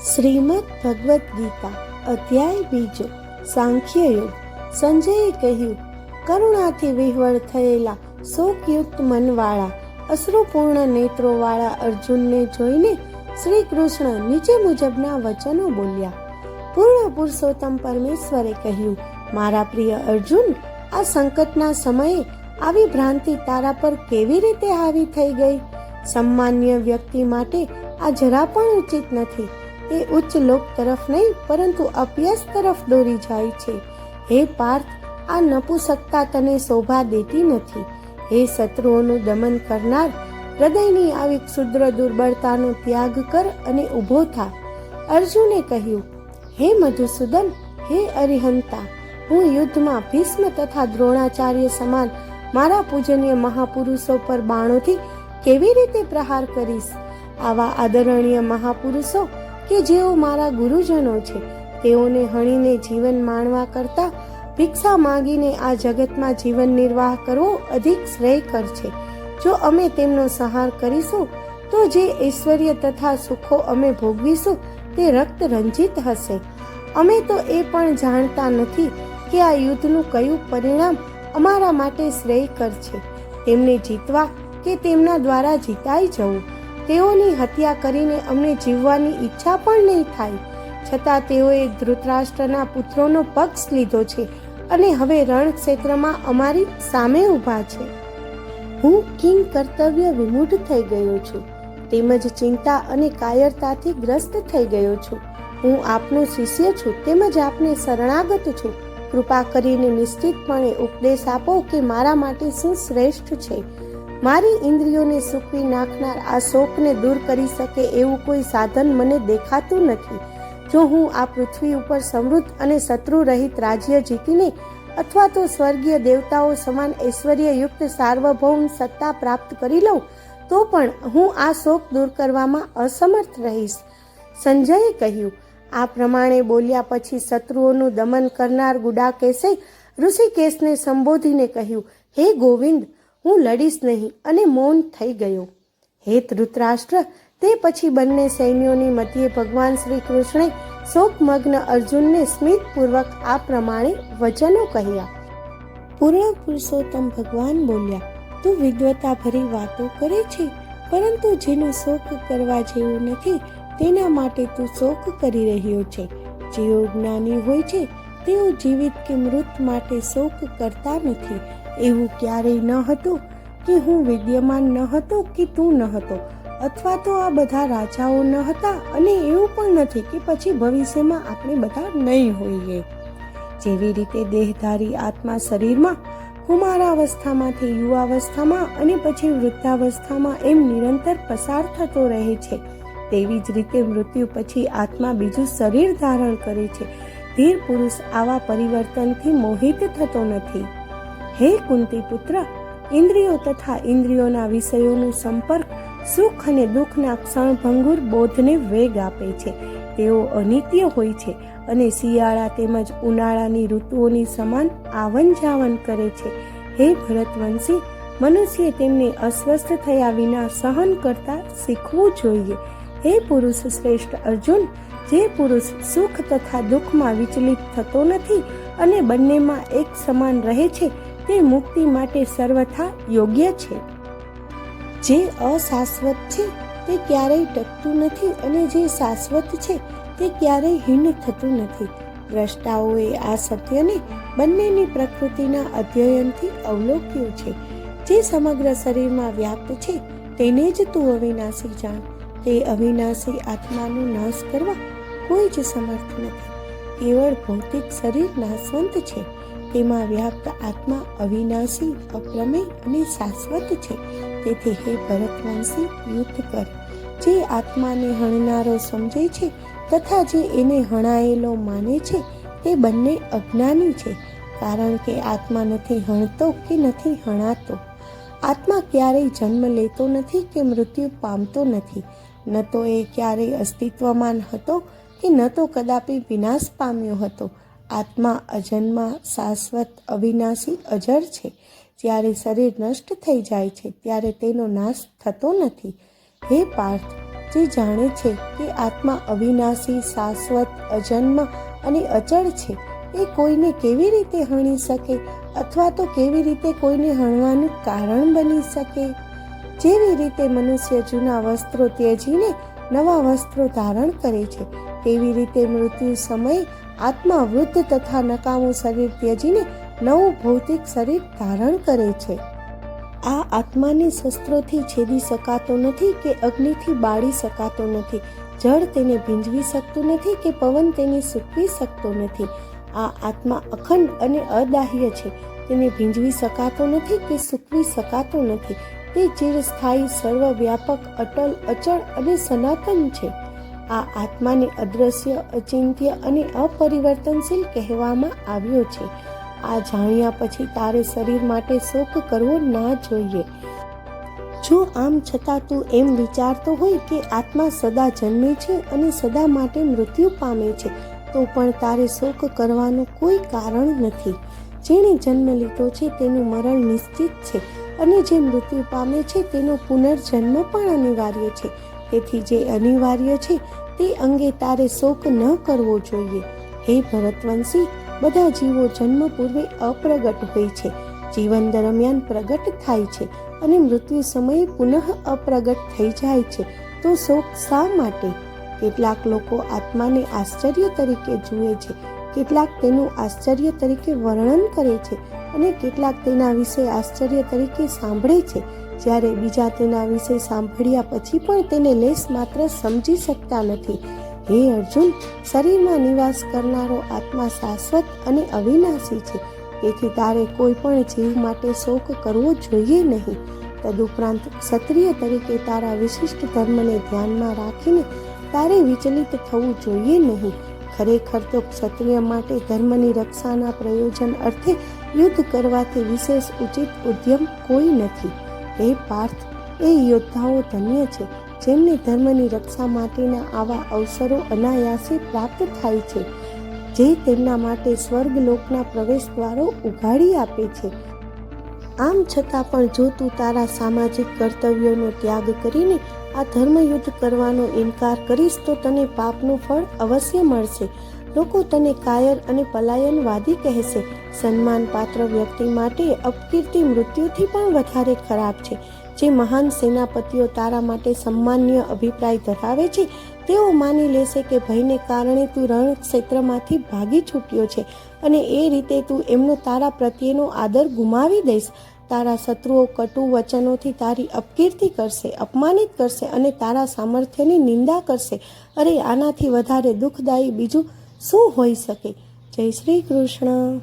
શ્રીમદ ભગવદ્ ગીતા અધ્યાય બીજો સાંખ્ય યોગ. સંજયે કહ્યું, કરુણાથી વિહવળ થયેલા શોકયુક્ત મનવાળા અશ્રુપૂર્ણ નેત્રોવાળા અર્જુનને જોઈને શ્રી કૃષ્ણ નીચે મુજબના વચનો બોલ્યા. પૂર્ણ પુરુષોત્તમ પરમેશ્વરે કહ્યું, મારા પ્રિય અર્જુન, આ સંકટના સમયે આવી ભ્રાંતિ તારા પર કેવી રીતે હાવી થઈ ગઈ? સામાન્ય વ્યક્તિ માટે આ જરા પણ ઉચિત નથી. તે ઉચ્ચ લોક તરફ નહીં પરંતુ અપયશ તરફ દોરી જાય છે. હે પાર્થ, આ નપુસકતા તને શોભા દેતી નથી. હે શત્રુઓનું દમન કરનાર, હૃદયની આવી ક્ષુદ્ર દુર્બળતાનો ત્યાગ કર અને ઊભો થા. અર્જુને કહ્યું, હે મધુસૂદન, હે અરિહંતા, હું યુદ્ધમાં ભીષ્મ તથા દ્રોણાચાર્ય સમાન મારા પૂજનીય મહાપુરુષો પર બાણોથી કેવી રીતે પ્રહાર કરીશ? આવા આદરણીય મહાપુરુષો કે જેઓ મારા ગુરુજનો છે, તેઓને હણીને જીવન માણવા કરતા ભિક્ષા માંગીને આ જગતમાં જીવન નિર્વાહ કરવો અધિક શ્રેયકર છે. જો અમે તેમનો સંહાર કરીશું તો જે ઐશ્વર્ય તથા સુખો અમે ભોગવીશું તે રક્ત રંજિત હશે. અમે તો એ પણ જાણતા નથી કે આ યુદ્ધનું કયું પરિણામ અમારા માટે શ્રેયકર છે. તેમને જીતવા કે તેમના દ્વારા જીતાઈ જવું. તેઓની હત્યા કરીને અમને જીવવાની ઈચ્છા પણ નહીં થાય. છતાં તેઓએ ધૃતરાષ્ટ્રના પુત્રોનો પક્ષ લીધો છે અને હવે રણક્ષેત્રમાં અમારી સામે ઊભા છે. હું કિંગ કર્તવ્ય વિમૂઢ થઈ ગયો છું, તેમજ ચિંતા અને કાયરતાથી ગ્રસ્ત થઈ ગયો છું. હું આપનો શિષ્ય છું, તેમજ આપને શરણાગત છું. કૃપા કરીને નિશ્ચિતપણે ઉપદેશ આપો કે મારા માટે શું શ્રેષ્ઠ છે. મારી ઇન્દ્રિયોને સૂકવી નાખનાર આ શોકને દૂર કરી શકે એવું કોઈ સાધન મને દેખાતું નથી. જો હું આ પૃથ્વી ઉપર સમૃદ્ધ અને શત્રુ રહિત રાજ્ય જીતીને અથવા તો સ્વર્ગીય દેવતાઓ સમાન ઐશ્વર્યયુક્ત સાર્વભૌમ સત્તા પ્રાપ્ત કરી લઉં તો પણ હું આ શોક દૂર કરવામાં અસમર્થ રહીશ. સંજયે કહ્યું. આ પ્રમાણે બોલ્યા પછી શત્રુઓનું દમન કરનાર ગુડાકેશે ઋષિકેશને સંબોધીને કહ્યું, હે ગોવિંદ, હું લડીશ નહીં, અને મૌન થઈ ગયો. હે ધૃતરાષ્ટ્ર, તે પછી બંને સૈન્યોની મધ્યે ભગવાન શ્રી કૃષ્ણે શોકમગ્ન અર્જુનને સ્મિતપૂર્વક આ પ્રમાણે વચનો કહ્યા. પૂર્ણ પુરુષોત્તમ ભગવાન બોલ્યા, તું વિદ્વતા ભરી વાતો કરે છે, પરંતુ જેનો શોક કરવા જેવો નથી તેના માટે તું શોક કરી રહ્યો છે. જેઓ જ્ઞાની હોય છે તેઓ જીવિત કે મૃત માટે શોક કરતા નથી. એવું ક્યારેય ન હતું કે હું વિદ્યમાન ન હતો કે તું ન હતો, અથવા તો આ બધા રાજાઓ ન હતા, અને એવું પણ નથી કે પછી ભવિષ્યમાં આપણે બધા નહીં હોઈએ. જેવી રીતે દેહધારી આત્મા શરીરમાં કુમારાવસ્થામાંથી યુવાવસ્થામાં અને પછી વૃદ્ધાવસ્થામાં એમ નિરંતર પસાર થતો રહે છે, તેવી જ રીતે મૃત્યુ પછી આત્મા બીજું શરીર ધારણ કરે છે. ધીર પુરુષ આવા પરિવર્તનથી મોહિત થતો નથી. હે કુંતી પુત્ર, ઇન્દ્રિયો તથા ઇન્દ્રિયોના વિષયોનો સંપર્ક સુખ અને દુઃખના ક્ષણભંગુર બોધને વેગ આપે છે. તેઓ અનિત્ય હોય છે અને શિયાળા તેમજ ઉનાળાની ઋતુઓની સમાન આવન જાવન કરે છે. હે ભરતવંશી, મનુષ્ય તેમને અસ્વસ્થ થયા વિના સહન કરતા શીખવું જોઈએ. હે પુરુષ શ્રેષ્ઠ અર્જુન, જે પુરુષ સુખ તથા દુઃખમાં વિચલિત થતો નથી અને બંનેમાં એક સમાન રહે છે તે મુક્તિ માટે સર્વથા યોગ્ય છે. જે અશાશ્વત છે તે ક્યારેય ટકતું નથી અને જે શાશ્વત છે તે ક્યારેય હીન થતું નથી. દ્રષ્ટાઓએ આ સત્યને બંનેની પ્રકૃતિના અધ્યયનથી અવલોક્યું છે. જે સમગ્ર શરીરમાં વ્યાપ્ત છે તેને જ તું અવિનાશી જાણ. તે અવિનાશી આત્માનો નાશ કરવા કોઈ જ સમર્થ નથી. કેવળ ભૌતિક શરીર નાશવંત છે, તેમાં વ્યાપ્ત આત્મા અવિનાશી, અપ્રમેય અને શાશ્વત છે. તેથી હે ભરતવંશી, યુદ્ધ કર. જે આત્માને હણનારો સમજે છે તથા જે એને હણાયેલો માને છે તે બંને અજ્ઞાની છે, કારણ કે આત્મા નથી હણતો કે નથી હણાતો. આત્મા ક્યારેય જન્મ લેતો નથી કે મૃત્યુ પામતો નથી. ન તો એ ક્યારેય અસ્તિત્વમાન હતો કે ન તો કદાપી વિનાશ પામ્યો હતો. આત્મા અજન્મા, શાશ્વત, અવિનાશી, અજર છે. જ્યારે શરીર નષ્ટ થઈ જાય છે ત્યારે તેનો નાશ થતો નથી. હે પાર્થ, જે જાણે છે કે આત્મા અવિનાશી, શાશ્વત, અજન્મ અને અચળ છે, એ કોઈને કેવી રીતે હણી શકે અથવા તો કેવી રીતે કોઈને હણવાનું કારણ બની શકે? જેવી રીતે મનુષ્ય જૂના વસ્ત્રો ત્યજીને નવા વસ્ત્રો ધારણ કરે છે, તેવી રીતે મૃત્યુ સમયે આત્મા વૃદ્ધ તથા નકામું શરીર ત્યજીને નવું ભૌતિક શરીર ધારણ કરે છે. આ આત્માને શસ્ત્રોથી છેદી શકાતો નથી કે અગ્નિથી બાળી શકાતો નથી. જળ તેને ભીંજવી શકતું નથી કે પવન તેને સૂકવી શકતો નથી. આ આત્મા અખંડ અને અદાહ્ય છે. તેને ભીંજવી શકાતો નથી કે સૂકવી શકાતો નથી. તે ચિરસ્થાયી, સર્વવ્યાપક, અટલ, અચળ અને સનાતન છે. આ આત્માને અદ્રશ્ય, અચિંત્ય અને અપરિવર્તનશીલ કહેવામાં આવ્યો છે. આ જાણ્યા પછી તારે શરીર માટે શોક કરવો ના જોઈએ. જો આમ છતાં તું એમ વિચારતો હોય કે આત્મા સદા જન્મે છે અને સદા માટે મૃત્યુ પામે છે, તો પણ તારે શોક કરવાનું કોઈ કારણ નથી. જેણે જન્મ લીધો છે તેનું મરણ નિશ્ચિત છે અને જે મૃત્યુ પામે છે તેનો પુનર્જન્મ પણ અનિવાર્ય છે. તેથી જે અનિવાર્ય છે તે અંગે તારે શોક ન કરવો જોઈએ. હે ભરતવંશી, બધા જીવો જન્મ પૂર્વે અપ્રગટ હોય છે, જીવન દરમિયાન પ્રગટ થાય છે અને મૃત્યુ સમયે પુનઃ અપ્રગટ થઈ જાય છે. તો શોક શા માટે? કેટલાક લોકો આત્માને આશ્ચર્ય તરીકે જુએ છે, કેટલાક તેનું આશ્ચર્ય તરીકે વર્ણન કરે છે અને કેટલાક તેના વિશે આશ્ચર્ય તરીકે સાંભળે છે, જ્યારે બીજા તેના વિશે સાંભળ્યા પછી પણ તેને લેશ માત્ર સમજી શકતા નથી. હે અર્જુન, શરીરમાં નિવાસ કરનારો આત્મા શાશ્વત અને અવિનાશી છે. તેથી તારે કોઈ પણ જીવ માટે શોક કરવો જોઈએ નહીં. તદુપરાંત ક્ષત્રિય તરીકે તારા વિશિષ્ટ ધર્મને ધ્યાનમાં રાખીને તારે વિચલિત થવું જોઈએ નહીં. ખરેખર તો ક્ષત્રિય માટે ધર્મની રક્ષાના પ્રયોજન અર્થે યુદ્ધ કરવાથી વિશેષ ઉચિત ઉદ્યમ કોઈ નથી. હે પાર્થ, એ યોદ્ધાઓ ધન્ય છે જેમને ધર્મની રક્ષા માટેના આવા અવસરો અનાયાસે પ્રાપ્ત થાય છે, જે તેમના માટે સ્વર્ગલોકના પ્રવેશ દ્વારો ઉઘાડી આપે છે. આમ છતાં પણ જો તું તારા સામાજિક કર્તવ્યોનો ત્યાગ કરીને આ ધર્મયુદ્ધ કરવાનો ઇનકાર કરીશ તો તને પાપનું ફળ અવશ્ય મળશે. લોકો તને કાયર અને પલાયનવાદી કહેશે. સન્માનપાત્ર વ્યક્તિ માટે અપકીર્તિ મૃત્યુથી પણ વધારે ખરાબ છે. જે મહાન સેનાપતિઓ તારા માટે સન્માનીય અભિપ્રાય ધરાવે છે, તેઓ માની લેશે કે ભયને કારણે તું રણક્ષેત્રમાંથી ભાગી છૂટ્યો છે અને એ રીતે તું એમનો તારા પ્રત્યેનો આદર ગુમાવી દઈશ. તારા શત્રુઓ કટુ વચનોથી તારી અપકીર્તિ કરશે, અપમાનિત કરશે અને તારા સામર્થ્યની નિંદા કરશે. અરે, આનાથી વધારે દુઃખદાયી બીજું શું હોઈ શકે? જય શ્રી કૃષ્ણ.